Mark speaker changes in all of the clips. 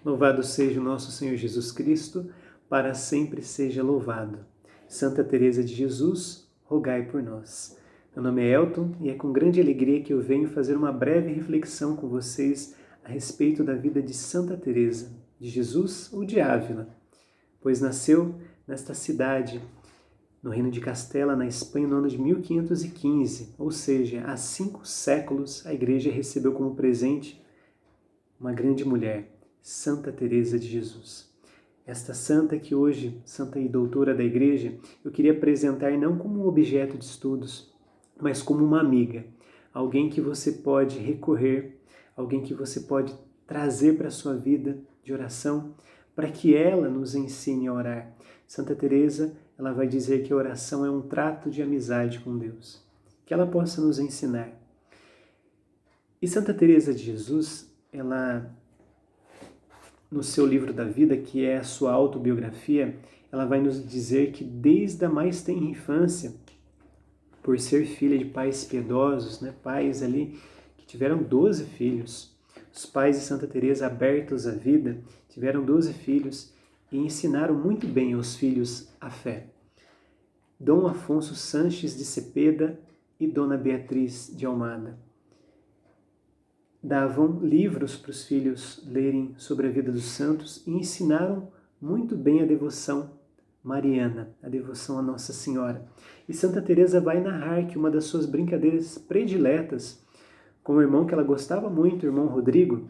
Speaker 1: Louvado seja o nosso Senhor Jesus Cristo, para sempre seja louvado. Santa Teresa de Jesus, rogai por nós. Meu nome é Elton e é com grande alegria que eu venho fazer uma breve reflexão com vocês a respeito da vida de Santa Teresa de Jesus ou de Ávila, pois nasceu nesta cidade, no reino de Castela, na Espanha, no ano de 1515, ou seja, há 5 séculos a Igreja recebeu como presente uma grande mulher, Santa Teresa de Jesus. Esta santa que hoje, santa e doutora da Igreja, eu queria apresentar não como um objeto de estudos, mas como uma amiga, alguém que você pode recorrer, alguém que você pode trazer para a sua vida de oração, para que ela nos ensine a orar. Santa Teresa, ela vai dizer que a oração é um trato de amizade com Deus, que ela possa nos ensinar. E Santa Teresa de Jesus, ela, no seu livro da vida, que é a sua autobiografia, ela vai nos dizer que desde a mais tenra infância, por ser filha de pais piedosos, pais ali que tiveram 12 filhos, os pais de Santa Teresa, abertos à vida, tiveram 12 filhos e ensinaram muito bem aos filhos a fé. Dom Afonso Sanches de Cepeda e Dona Beatriz de Almada davam livros para os filhos lerem sobre a vida dos santos e ensinaram muito bem a devoção mariana, a devoção a Nossa Senhora. E Santa Teresa vai narrar que uma das suas brincadeiras prediletas com o irmão que ela gostava muito, o irmão Rodrigo,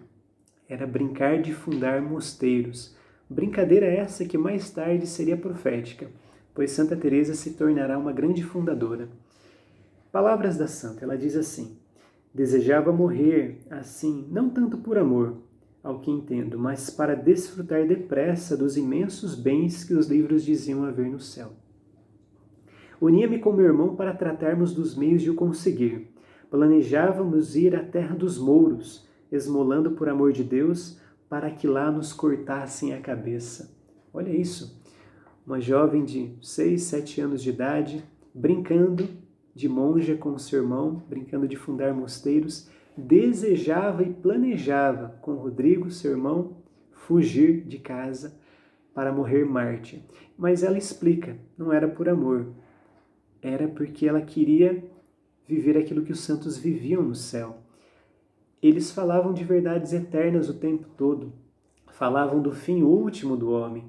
Speaker 1: era brincar de fundar mosteiros. Brincadeira essa que mais tarde seria profética, pois Santa Teresa se tornará uma grande fundadora. Palavras da santa, ela diz assim: desejava morrer, assim, não tanto por amor, ao que entendo, mas para desfrutar depressa dos imensos bens que os livros diziam haver no céu. Unia-me com meu irmão para tratarmos dos meios de o conseguir. Planejávamos ir à terra dos mouros, esmolando por amor de Deus, para que lá nos cortassem a cabeça. Olha isso, uma jovem de 6, 7 anos de idade, brincando de monja com o seu irmão, brincando de fundar mosteiros, desejava e planejava com Rodrigo, seu irmão, fugir de casa para morrer mártir. Mas ela explica, não era por amor, era porque ela queria viver aquilo que os santos viviam no céu. Eles falavam de verdades eternas o tempo todo, falavam do fim último do homem.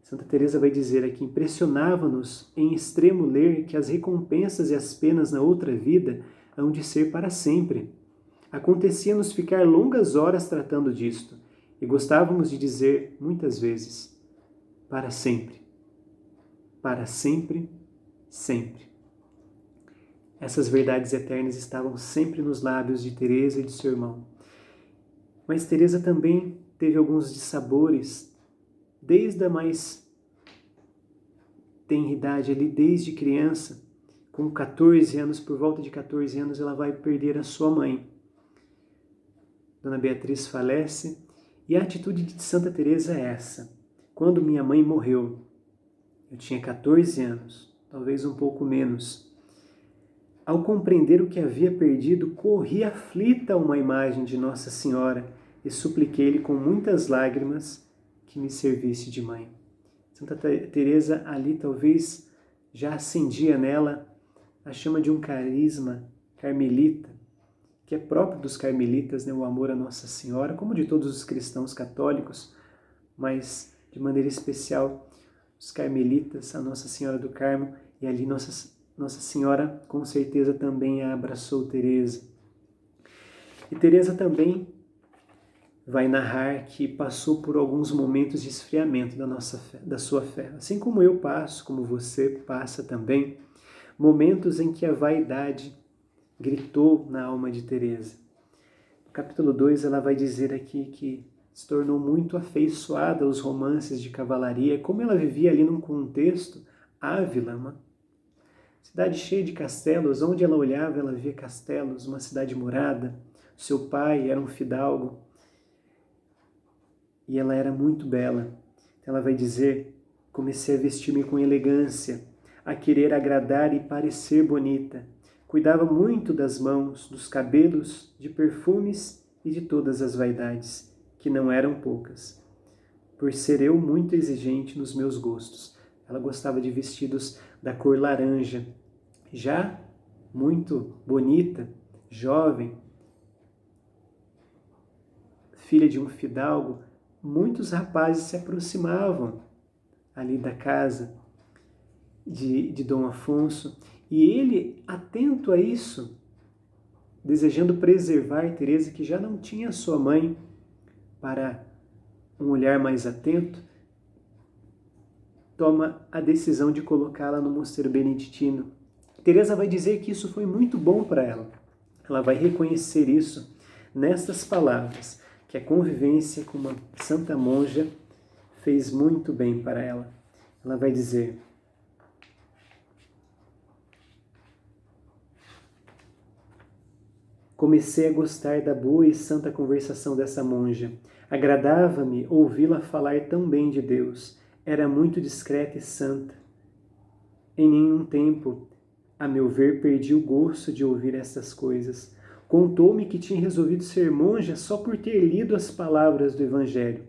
Speaker 1: Santa Teresa vai dizer aqui: impressionava-nos em extremo ler que as recompensas e as penas na outra vida hão de ser para sempre. Acontecia-nos ficar longas horas tratando disto, e gostávamos de dizer muitas vezes: para sempre, para sempre, sempre. Essas verdades eternas estavam sempre nos lábios de Teresa e de seu irmão. Mas Teresa também teve alguns dissabores, desde a mais tenra idade ali, desde criança, com 14 anos, por volta de 14 anos, ela vai perder a sua mãe. Dona Beatriz falece, e a atitude de Santa Teresa é essa: quando minha mãe morreu, eu tinha 14 anos, talvez um pouco menos. Ao compreender o que havia perdido, corri aflita a uma imagem de Nossa Senhora e supliquei-lhe com muitas lágrimas que me servisse de mãe. Santa Teresa ali talvez já acendia nela a chama de um carisma carmelita, que é próprio dos carmelitas, o amor a Nossa Senhora, como de todos os cristãos católicos, mas de maneira especial os carmelitas, a Nossa Senhora do Carmo, e ali Nossa Senhora com certeza também a abraçou Teresa. E Teresa também vai narrar que passou por alguns momentos de esfriamento da sua fé, assim como eu passo, como você passa também, momentos em que a vaidade gritou na alma de Teresa. No capítulo 2 ela vai dizer aqui que se tornou muito afeiçoada aos romances de cavalaria, como ela vivia ali num contexto, Ávila, uma cidade cheia de castelos, onde ela olhava ela via castelos, uma cidade murada, seu pai era um fidalgo, e ela era muito bela. Ela vai dizer: comecei a vestir-me com elegância, a querer agradar e parecer bonita. Cuidava muito das mãos, dos cabelos, de perfumes e de todas as vaidades, que não eram poucas. por ser eu muito exigente nos meus gostos. Ela gostava de vestidos da cor laranja. Já muito bonita, jovem, filha de um fidalgo, muitos rapazes se aproximavam ali da casa de Dom Afonso, e ele, atento a isso, desejando preservar Teresa, que já não tinha sua mãe para um olhar mais atento, toma a decisão de colocá-la no mosteiro beneditino. Teresa vai dizer que isso foi muito bom para ela. Ela vai reconhecer isso nestas palavras, que a convivência com uma santa monja fez muito bem para ela. Ela vai dizer: comecei a gostar da boa e santa conversação dessa monja. Agradava-me ouvi-la falar tão bem de Deus. Era muito discreta e santa. Em nenhum tempo, a meu ver, perdi o gosto de ouvir estas coisas. Contou-me que tinha resolvido ser monja só por ter lido as palavras do Evangelho.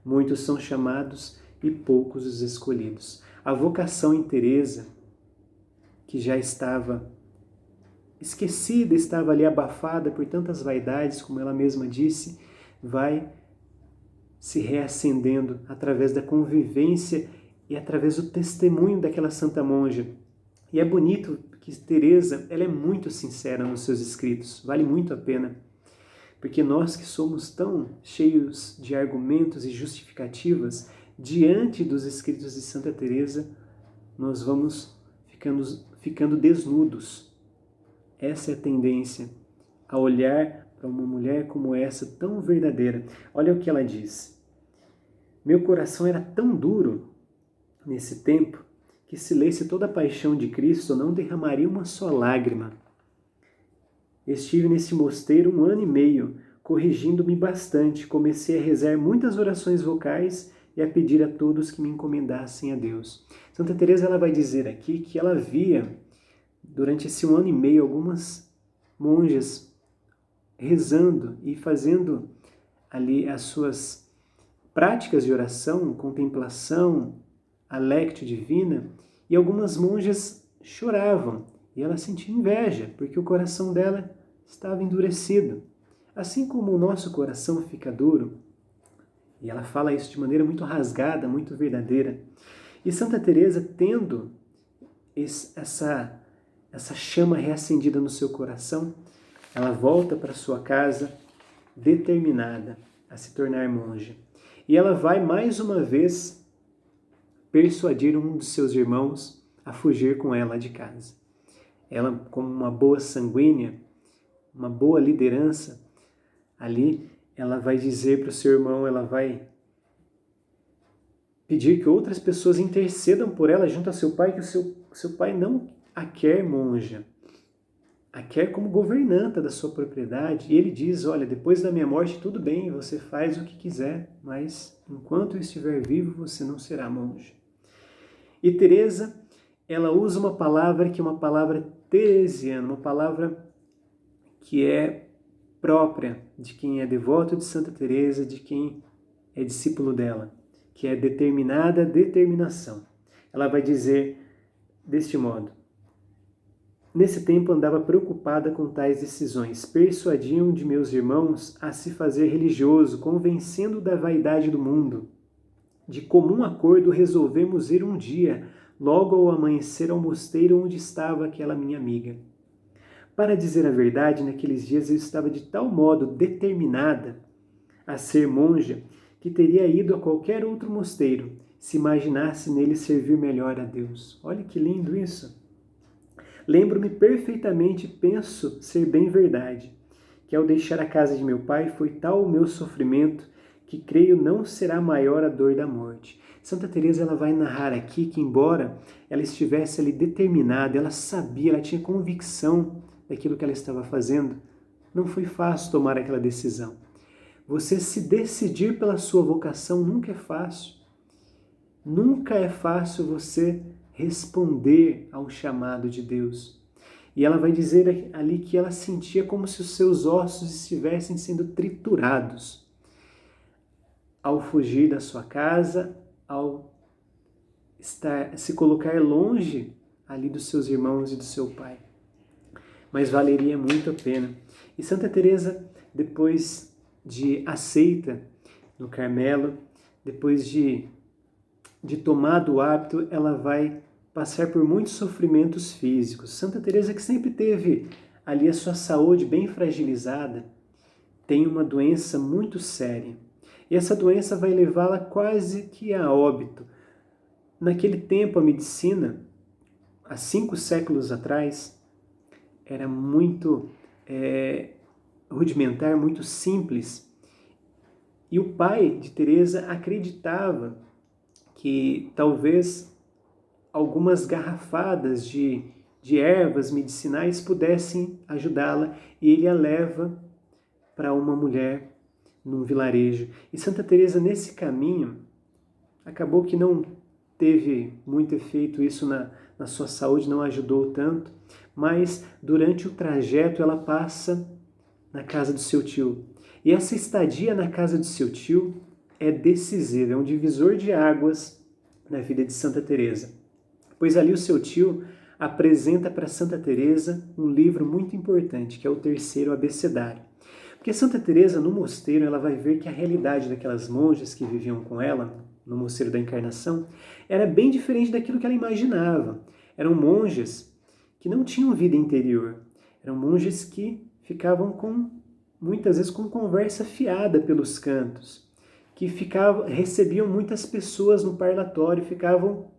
Speaker 1: Muitos são chamados e poucos os escolhidos. A vocação em Teresa, que já estava esquecida, estava ali abafada por tantas vaidades, como ela mesma disse, vai se reacendendo através da convivência e através do testemunho daquela santa monja. E é bonito que Teresa, ela é muito sincera nos seus escritos, vale muito a pena, porque nós que somos tão cheios de argumentos e justificativas, diante dos escritos de Santa Teresa, nós vamos ficando desnudos. Essa é a tendência, a olhar para uma mulher como essa, tão verdadeira. Olha o que ela diz: meu coração era tão duro nesse tempo que, se lesse toda a paixão de Cristo, não derramaria uma só lágrima. Estive nesse mosteiro 1 ano e meio, corrigindo-me bastante. Comecei a rezar muitas orações vocais e a pedir a todos que me encomendassem a Deus. Santa Teresa, ela vai dizer aqui que ela via, durante esse 1 ano e meio, algumas monjas rezando e fazendo ali as suas práticas de oração, contemplação, a lectio divina, e algumas monjas choravam, e ela sentia inveja, porque o coração dela estava endurecido. Assim como o nosso coração fica duro, e ela fala isso de maneira muito rasgada, muito verdadeira. E Santa Teresa, tendo essa chama reacendida no seu coração, ela volta para sua casa determinada a se tornar monja. E ela vai mais uma vez persuadir um dos seus irmãos a fugir com ela de casa. Ela, como uma boa sanguínea, uma boa liderança, ali ela vai dizer para o seu irmão, ela vai pedir que outras pessoas intercedam por ela junto a seu pai, que o seu pai não a quer monja, a quer como governanta da sua propriedade. E ele diz: olha, depois da minha morte tudo bem, você faz o que quiser, mas enquanto eu estiver vivo você não será monja. E Teresa, ela usa uma palavra que é uma palavra teresiana, uma palavra que é própria de quem é devoto de Santa Teresa, de quem é discípulo dela, que é determinada determinação. Ela vai dizer deste modo: nesse tempo andava preocupada com tais decisões. Persuadiam de meus irmãos a se fazer religioso, convencendo da vaidade do mundo. De comum acordo resolvemos ir um dia, logo ao amanhecer, ao mosteiro onde estava aquela minha amiga. Para dizer a verdade, naqueles dias eu estava de tal modo determinada a ser monja que teria ido a qualquer outro mosteiro, se imaginasse nele servir melhor a Deus. Olha que lindo isso! Lembro-me perfeitamente e penso ser bem verdade, que ao deixar a casa de meu pai foi tal o meu sofrimento que creio não será maior a dor da morte. Santa Teresa, ela vai narrar aqui que, embora ela estivesse ali determinada, ela sabia, ela tinha convicção daquilo que ela estava fazendo, não foi fácil tomar aquela decisão. Você se decidir pela sua vocação nunca é fácil. Nunca é fácil você responder ao chamado de Deus. E ela vai dizer ali que ela sentia como se os seus ossos estivessem sendo triturados. ao fugir da sua casa, ao se colocar longe ali dos seus irmãos e do seu pai. Mas valeria muito a pena. E Santa Teresa, depois de aceita no Carmelo, depois de tomado o hábito, ela vai passar por muitos sofrimentos físicos. Santa Teresa, que sempre teve ali a sua saúde bem fragilizada, tem uma doença muito séria. E essa doença vai levá-la quase que a óbito. Naquele tempo, a medicina, há 5 séculos atrás, era muito rudimentar, muito simples. E o pai de Teresa acreditava que talvez algumas garrafadas de ervas medicinais pudessem ajudá-la, e ele a leva para uma mulher num vilarejo. E Santa Teresa, nesse caminho, acabou que não teve muito efeito isso na sua saúde, não ajudou tanto, mas durante o trajeto ela passa na casa do seu tio. E essa estadia na casa do seu tio é decisiva, é um divisor de águas na vida de Santa Teresa. Pois ali o seu tio apresenta para Santa Teresa um livro muito importante, que é o Terceiro Abecedário. Porque Santa Teresa, no mosteiro, ela vai ver que a realidade daquelas monjas que viviam com ela, no Mosteiro da Encarnação, era bem diferente daquilo que ela imaginava. Eram monjas que não tinham vida interior. Eram monjas que ficavam muitas vezes com conversa fiada pelos cantos, que recebiam muitas pessoas no parlatório, ficavam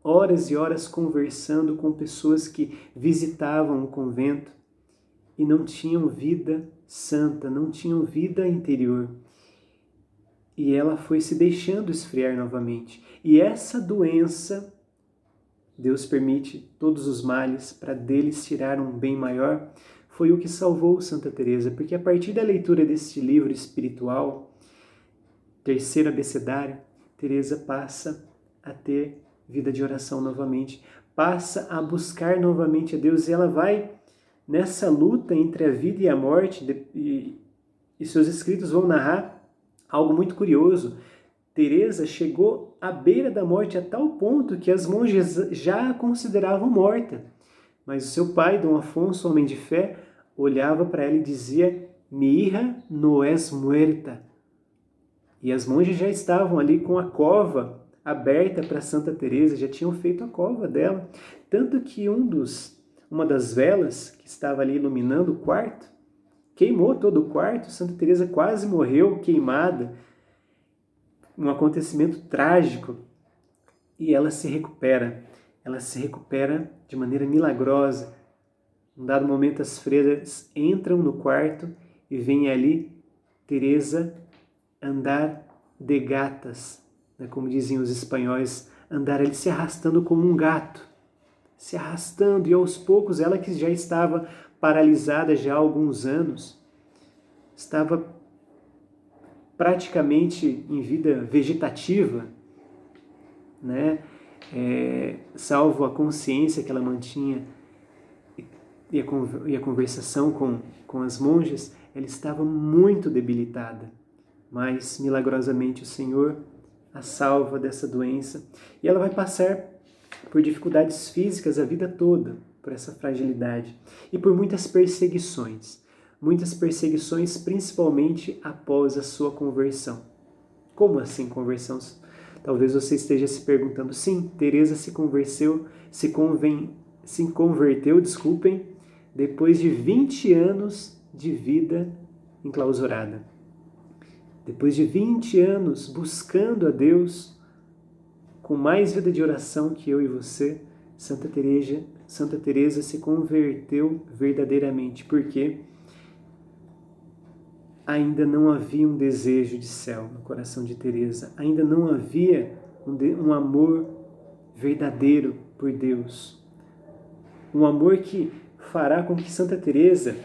Speaker 1: horas e horas conversando com pessoas que visitavam o convento e não tinham vida santa, não tinham vida interior. E ela foi se deixando esfriar novamente. E essa doença, Deus permite todos os males para deles tirar um bem maior, foi o que salvou Santa Teresa, porque a partir da leitura deste livro espiritual, Terceiro Abecedário, Teresa passa a ter vida de oração novamente, passa a buscar novamente a Deus, e ela vai nessa luta entre a vida e a morte, e seus escritos vão narrar algo muito curioso. Teresa chegou à beira da morte a tal ponto que as monjas já a consideravam morta. Mas o seu pai, Dom Afonso, homem de fé, olhava para ela e dizia: "Mi hija no es muerta". E as monjas já estavam ali com a cova aberta para Santa Teresa, já tinham feito a cova dela. Tanto que uma das velas que estava ali iluminando o quarto queimou todo o quarto. Santa Teresa quase morreu queimada. Um acontecimento trágico. E ela se recupera. Ela se recupera de maneira milagrosa. Num dado momento, as freiras entram no quarto e vem ali Teresa andar de gatas, né? Como diziam os espanhóis, andar ali se arrastando como um gato, se arrastando, e aos poucos ela, que já estava paralisada já há alguns anos, estava praticamente em vida vegetativa, né? Salvo a consciência que ela mantinha e a conversação com as monjas, ela estava muito debilitada. Mas, milagrosamente, o Senhor a salva dessa doença. E ela vai passar por dificuldades físicas a vida toda, por essa fragilidade. E por muitas perseguições. Muitas perseguições, principalmente após a sua conversão. Como assim conversão? Talvez você esteja se perguntando. Sim, Teresa se converteu, depois de 20 anos de vida enclausurada. Depois de 20 anos buscando a Deus, com mais vida de oração que eu e você, Santa Teresa se converteu verdadeiramente, porque ainda não havia um desejo de céu no coração de Teresa, ainda não havia um amor verdadeiro por Deus, um amor que fará com que Santa Teresa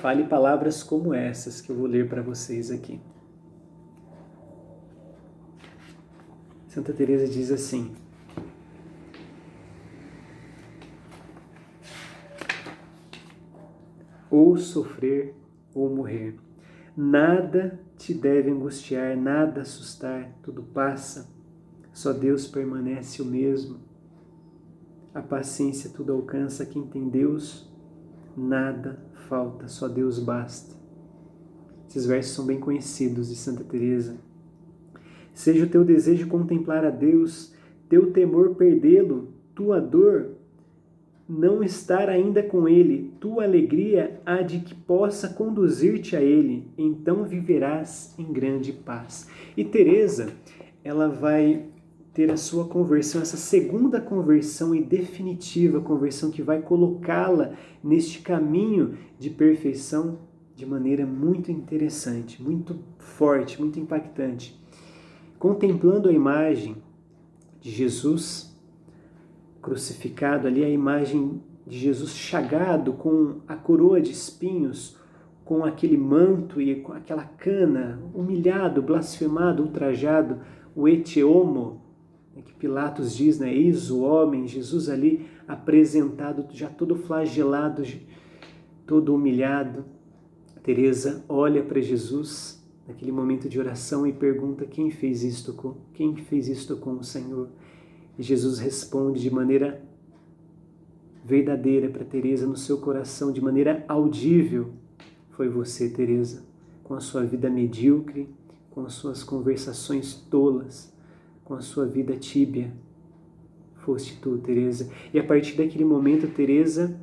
Speaker 1: fale palavras como essas que eu vou ler para vocês aqui. Santa Teresa diz assim: ou sofrer ou morrer, Nada te deve angustiar, nada assustar, tudo passa. Só Deus permanece o mesmo. A paciência tudo alcança. Quem tem Deus, nada falta, só Deus basta. Esses versos são bem conhecidos de Santa Teresa. Seja o teu desejo contemplar a Deus, teu temor perdê-lo, tua dor não estar ainda com Ele, tua alegria há de que possa conduzir-te a Ele, então viverás em grande paz. E Teresa, ela vai ter a sua conversão, essa segunda conversão e definitiva conversão que vai colocá-la neste caminho de perfeição de maneira muito interessante, muito forte, muito impactante. Contemplando a imagem de Jesus crucificado ali, a imagem de Jesus chagado com a coroa de espinhos, com aquele manto e com aquela cana, humilhado, blasfemado, ultrajado, o ete homo, que Pilatos diz, né? Eis o homem, Jesus ali apresentado, já todo flagelado, todo humilhado. Teresa olha para Jesus naquele momento de oração e pergunta: quem fez isto com o Senhor? E Jesus responde de maneira verdadeira para Teresa, no seu coração, de maneira audível: foi você, Teresa, com a sua vida medíocre, com as suas conversações tolas, com a sua vida tíbia, foste tu, Teresa. E a partir daquele momento, Teresa,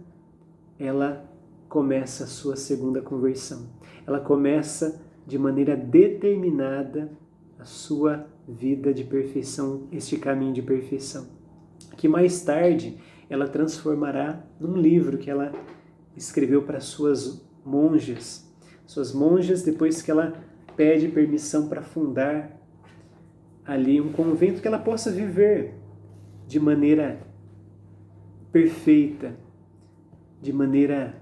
Speaker 1: ela começa a sua segunda conversão. Ela começa de maneira determinada a sua vida de perfeição, este caminho de perfeição, que mais tarde ela transformará num livro que ela escreveu para suas monjas. Suas monjas, depois que ela pede permissão para fundar ali um convento, que ela possa viver de maneira perfeita, de maneira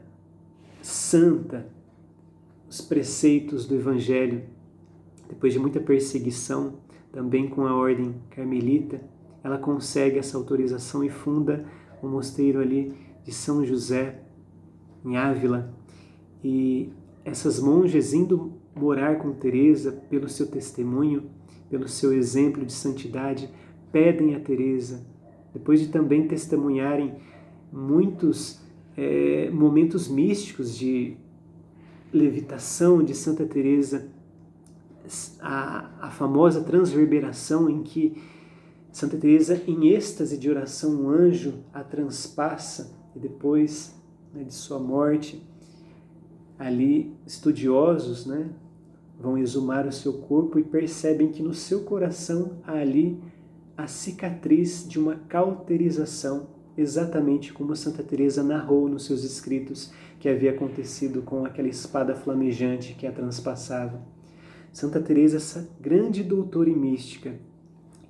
Speaker 1: santa, os preceitos do Evangelho. Depois de muita perseguição, também com a ordem carmelita, ela consegue essa autorização e funda um mosteiro ali de São José, em Ávila. E essas monjas, indo morar com Teresa, pelo seu testemunho, pelo seu exemplo de santidade, pedem a Teresa, depois de também testemunharem muitos momentos místicos de levitação de Santa Teresa, a famosa transverberação em que Santa Teresa, em êxtase de oração, um anjo a transpassa, e depois de sua morte, ali estudiosos vão exumar o seu corpo e percebem que no seu coração há ali a cicatriz de uma cauterização, exatamente como Santa Teresa narrou nos seus escritos que havia acontecido com aquela espada flamejante que a transpassava. Santa Teresa, essa grande doutora e mística,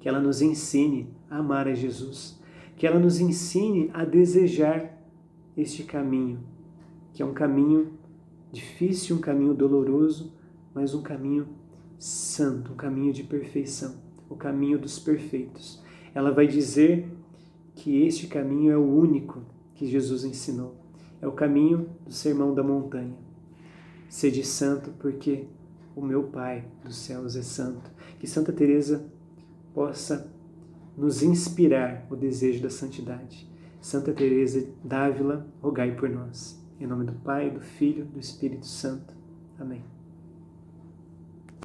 Speaker 1: que ela nos ensine a amar a Jesus, que ela nos ensine a desejar este caminho, que é um caminho difícil, um caminho doloroso, mas um caminho santo, um caminho de perfeição, o caminho dos perfeitos. Ela vai dizer que este caminho é o único que Jesus ensinou. É o caminho do Sermão da Montanha. Sede santo, porque o meu Pai dos céus é santo. Que Santa Teresa possa nos inspirar o desejo da santidade. Santa Teresa d'Ávila, rogai por nós. Em nome do Pai, do Filho, do Espírito Santo. Amém.